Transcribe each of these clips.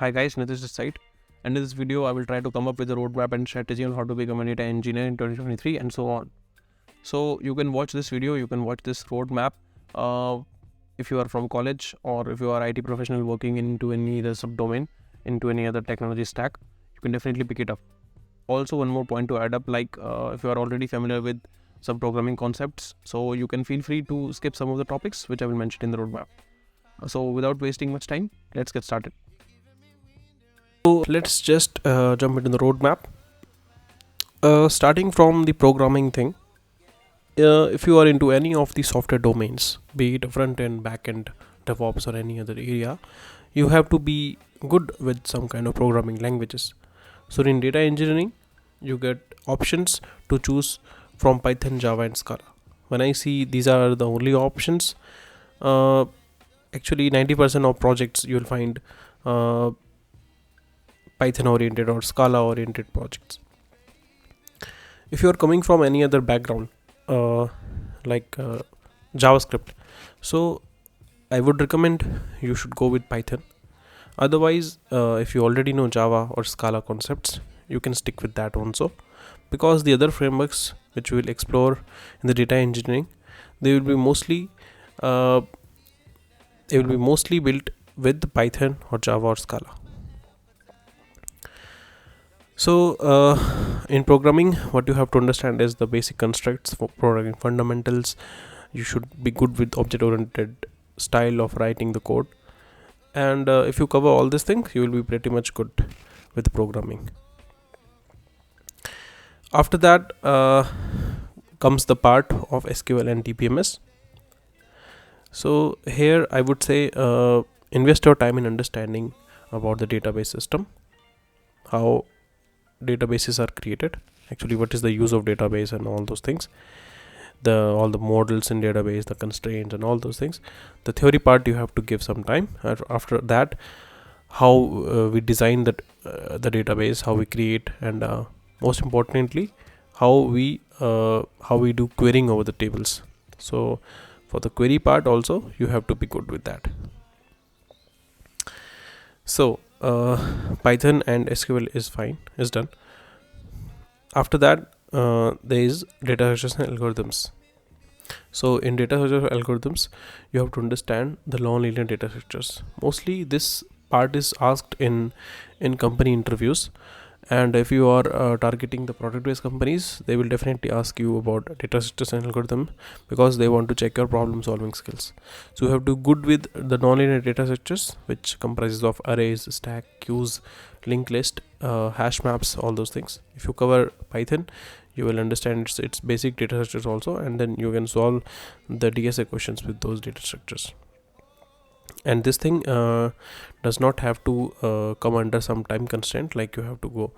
Hi guys, Nitish this side, and in this video I will try to come up with a roadmap and strategy on how to become a data engineer in 2023 and so on. So you can watch this video, you can watch this roadmap if you are from college or if you are IT professional working into any other subdomain, into any other technology stack, you can definitely pick it up. Also, one more point to add up, like if you are already familiar with some programming concepts, so you can feel free to skip some of the topics which I will mention in the roadmap. So without wasting much time, let's get started. So let's just jump into the roadmap. Starting from the programming thing, if you are into any of the software domains, be it front end, back end, DevOps, or any other area, you have to be good with some kind of programming languages. So in data engineering, you get options to choose from Python, Java, and Scala. When I see these are the only options, actually 90% of projects you will find Python oriented or Scala oriented projects. If you are coming from any other background like JavaScript, so I would recommend you should go with Python. Otherwise, if you already know Java or Scala concepts, you can stick with that also, because the other frameworks which we will explore in the data engineering, they will be mostly built with Python or Java or Scala. So in programming, what you have to understand is the basic constructs for programming fundamentals. You should be good with object-oriented style of writing the code, and if you cover all these things, you will be pretty much good with programming. After that comes the part of SQL and DBMS. So here I would say invest your time in understanding about the database system, how databases are created, actually what is the use of database and all those things, all the models in database, the constraints and all those things. The theory part you have to give some time. After that, how we design the database, how we create, and most importantly how we do querying over the tables. So for the query part also you have to be good with that. So Python and SQL is done. After that there is data structures and algorithms. So in data structure algorithms, you have to understand the non-linear data structures. Mostly this part is asked in company interviews, and if you are targeting the product-based companies, they will definitely ask you about data structures and algorithm, because they want to check your problem solving skills. So you have to be good with the non-linear data structures, which comprises of arrays, stack, queues, linked list, hash maps, all those things. If you cover Python, you will understand its basic data structures also, and then you can solve the DSA questions with those data structures. And this thing does not have to come under some time constraint, like you have to go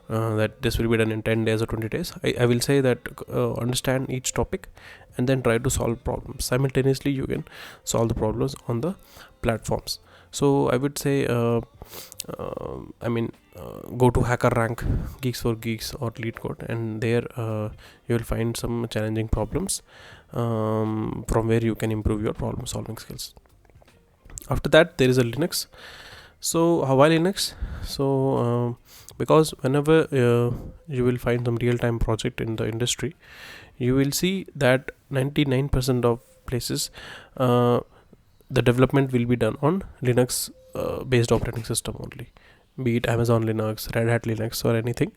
that this will be done in 10 days or 20 days. I will say that understand each topic and then try to solve problems simultaneously. You can solve the problems on the platforms. So I would say go to HackerRank, Geeks for Geeks, or LeetCode, and there you will find some challenging problems from where you can improve your problem solving skills. After that there is a Linux. So why Linux? So because whenever you will find some real-time project in the industry, you will see that 99% of places the development will be done on Linux based operating system only, be it Amazon Linux, Red Hat Linux, or anything.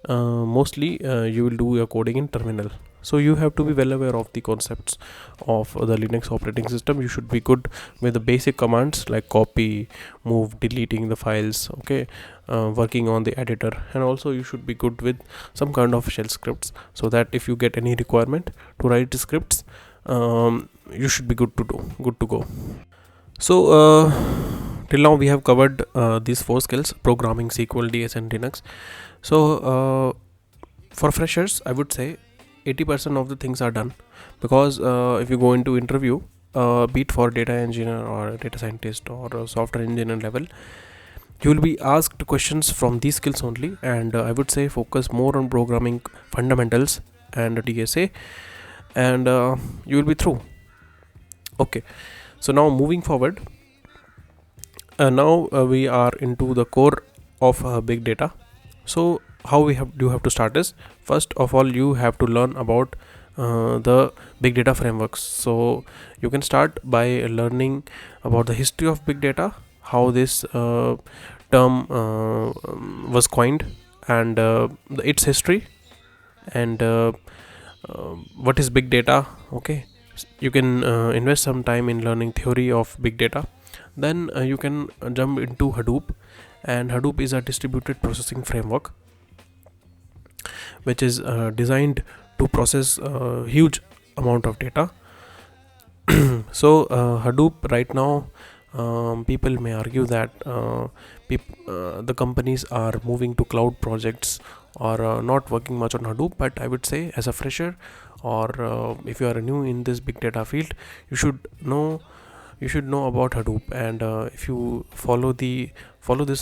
Mostly you will do your coding in terminal. So you have to be well aware of the concepts of the Linux operating system. You should be good with the basic commands like copy, move, deleting the files, okay, working on the editor, and also you should be good with some kind of shell scripts, so that if you get any requirement to write the scripts, you should be good to go. So till now we have covered these 4 skills: programming, SQL, DS, and Linux. So for freshers, I would say 80% of the things are done, because if you go into interview, be it for data engineer or data scientist or a software engineer level, you will be asked questions from these skills only, and I would say focus more on programming fundamentals and DSA, and you will be through. Okay, so now moving forward, Now we are into the core of big data. So how you have to start is, first of all you have to learn about the big data frameworks. So you can start by learning about the history of big data, how this term was coined, and its history, and what is big data. Okay, you can invest some time in learning theory of big data. Then you can jump into Hadoop, and Hadoop is a distributed processing framework which is designed to process a huge amount of data. So Hadoop right now, people may argue that the companies are moving to cloud projects, or not working much on Hadoop. But I would say, as a fresher, or if you are new in this big data field, you should know about Hadoop. And if you follow this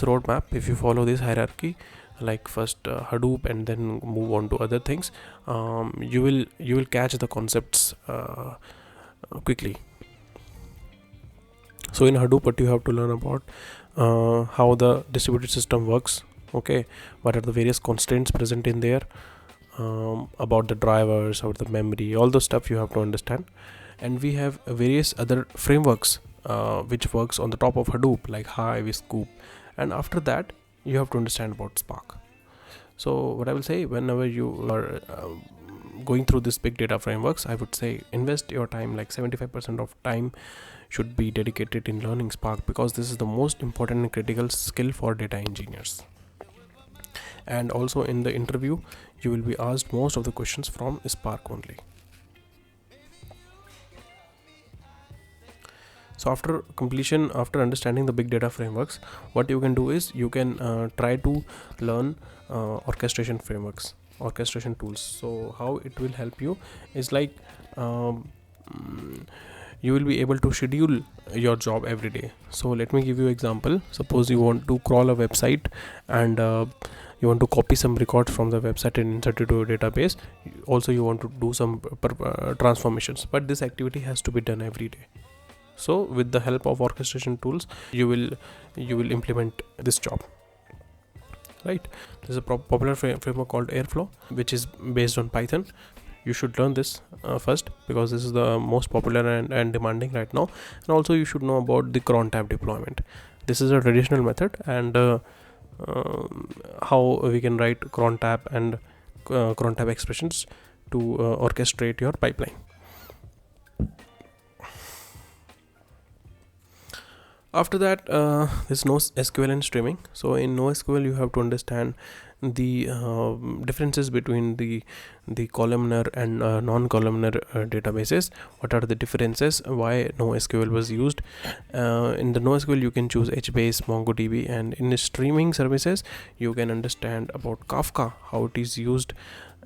roadmap, if you follow this hierarchy, like first Hadoop and then move on to other things, you will catch the concepts quickly. So in Hadoop, what you have to learn about, how the distributed system works. Okay, what are the various constraints present in there, about the drivers, about the memory, all the stuff you have to understand. And we have various other frameworks which works on the top of Hadoop, like Hive, Scoop. And after that, you have to understand about Spark. So what I will say, whenever you are going through this big data frameworks, I would say invest your time, like 75% of time should be dedicated in learning Spark, because this is the most important and critical skill for data engineers. And also in the interview, you will be asked most of the questions from Spark only. So after understanding the big data frameworks, what you can do is you can try to learn orchestration frameworks, orchestration tools. So how it will help you is like, you will be able to schedule your job every day. So let me give you an example. Suppose you want to crawl a website, and you want to copy some records from the website and insert it to a database. Also you want to do some transformations, but this activity has to be done every day. So with the help of orchestration tools, you will implement this job, right? There's a popular framework called Airflow, which is based on Python. You should learn this first, because this is the most popular and demanding right now. And also you should know about the cron tab deployment. This is a traditional method, and how we can write cron tab and cron tab expressions to orchestrate your pipeline. After that, there's NoSQL and streaming. So in NoSQL, you have to understand the differences between the columnar and non-columnar databases. What are the differences? Why NoSQL was used? In the NoSQL, you can choose HBase, MongoDB, and in the streaming services, you can understand about Kafka, how it is used,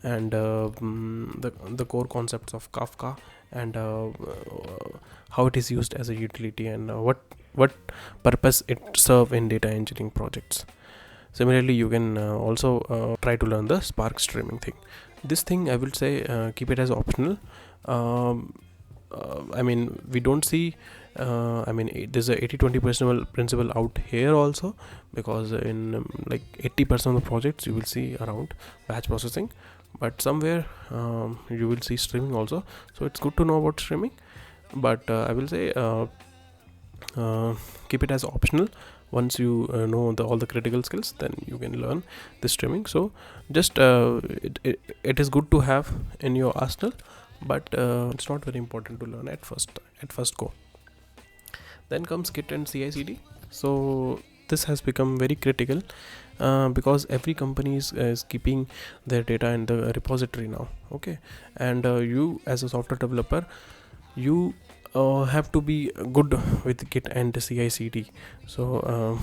and the core concepts of Kafka, and how it is used as a utility, and what purpose it serve in data engineering projects. Similarly, you can also try to learn the Spark streaming thing. This thing, I will say, keep it as optional. I mean, we don't see, there's a 80-20% principle out here also, because in like 80% of the projects you will see around batch processing, but somewhere you will see streaming also. So it's good to know about streaming, but I will say, keep it as optional. Once you know all the critical skills, then you can learn the streaming. So just it is good to have in your arsenal, but it's not very important to learn at first go. Then comes Git and CI/CD. So this has become very critical, because every company is keeping their data in the repository now. Okay, and you as a software developer, you have to be good with Git and CI/CD. So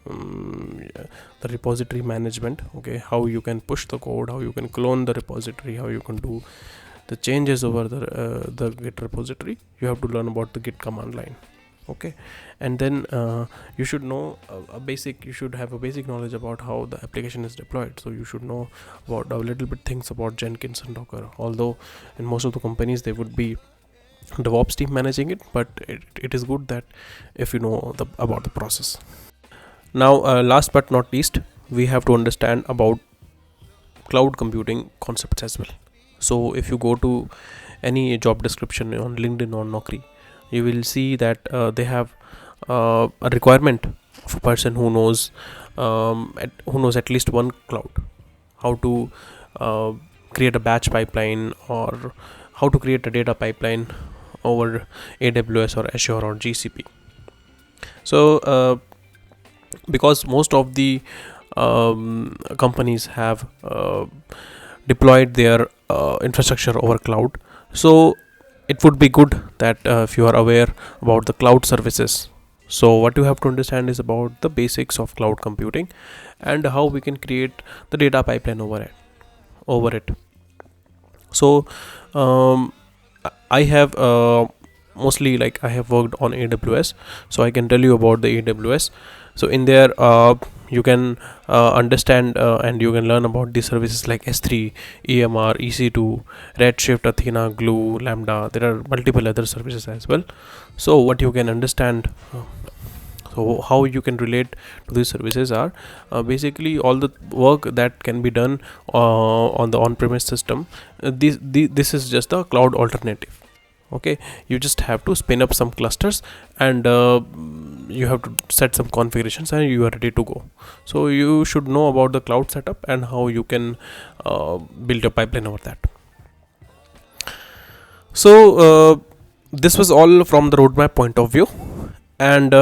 the repository management, okay, how you can push the code, how you can clone the repository, how you can do the changes over the Git repository. You have to learn about the Git command line. Okay, and then you should know you should have a basic knowledge about how the application is deployed. So you should know about a little bit things about Jenkins and Docker, although in most of the companies they would be DevOps team managing it, but it is good that if you know about the process. Now, last but not least, we have to understand about cloud computing concepts as well. So if you go to any job description on LinkedIn or Naukri, you will see that they have a requirement of a person who knows at least one cloud, how to create a batch pipeline, or how to create a data pipeline over AWS or Azure or GCP. So because most of the companies have deployed their infrastructure over cloud, so it would be good that if you are aware about the cloud services. So what you have to understand is about the basics of cloud computing and how we can create the data pipeline over it. So I have mostly, like, I have worked on AWS, so I can tell you about the AWS. So in there you can understand and you can learn about the services like S3, EMR, EC2, Redshift, Athena, Glue, Lambda. There are multiple other services as well. So what you can understand, so how you can relate to these services are basically all the work that can be done on the on-premise system. This is just the cloud alternative. Okay, you just have to spin up some clusters, and you have to set some configurations, and you are ready to go. So you should know about the cloud setup and how you can build a pipeline over that. So this was all from the roadmap point of view, and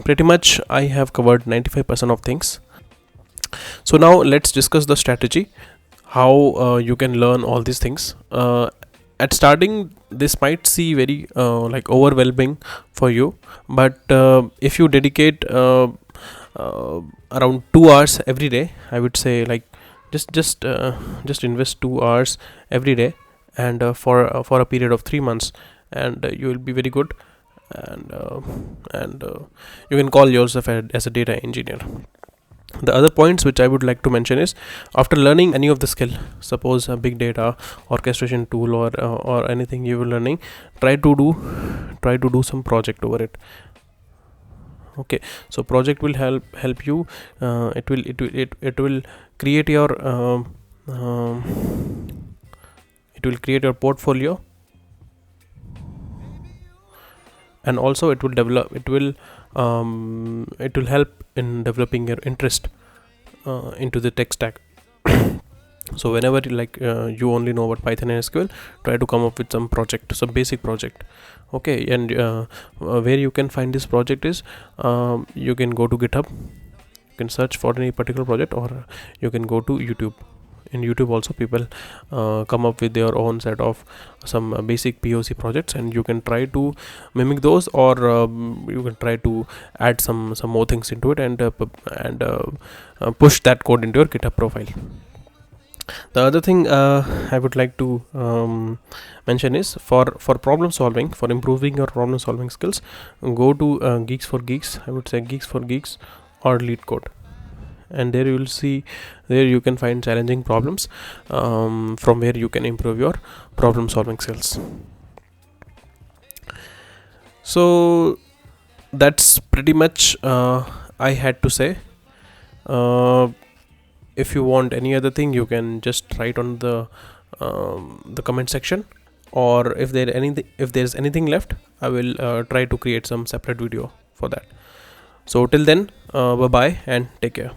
pretty much I have covered 95% of things. So now let's discuss the strategy, how you can learn all these things. At starting, this might see very like overwhelming for you, but if you dedicate around 2 hours every day, I would say, like, just invest 2 hours every day, and for a period of 3 months, and you will be very good, and you can call yourself as a data engineer. The other points which I would like to mention is, after learning any of the skill, suppose a big data orchestration tool or anything you were learning, try to do some project over it. Okay, so project will help you. It will create your portfolio, and also it will help in developing your interest into the tech stack. So whenever you only know about Python and SQL, try to come up with some basic project. Okay, and where you can find this project is, you can go to GitHub, you can search for any particular project, or you can go to YouTube. In YouTube also, people come up with their own set of some basic POC projects, and you can try to mimic those, or you can try to add some more things into it, and push that code into your GitHub profile. The other thing I would like to mention is, for problem solving, for improving your problem solving skills, go to Geeks for Geeks. I would say Geeks for Geeks or LeetCode, and there you can find challenging problems from where you can improve your problem solving skills. So that's pretty much I had to say. If you want any other thing, you can just write on the comment section, or if there's anything left, I will try to create some separate video for that. So till then, bye bye and take care.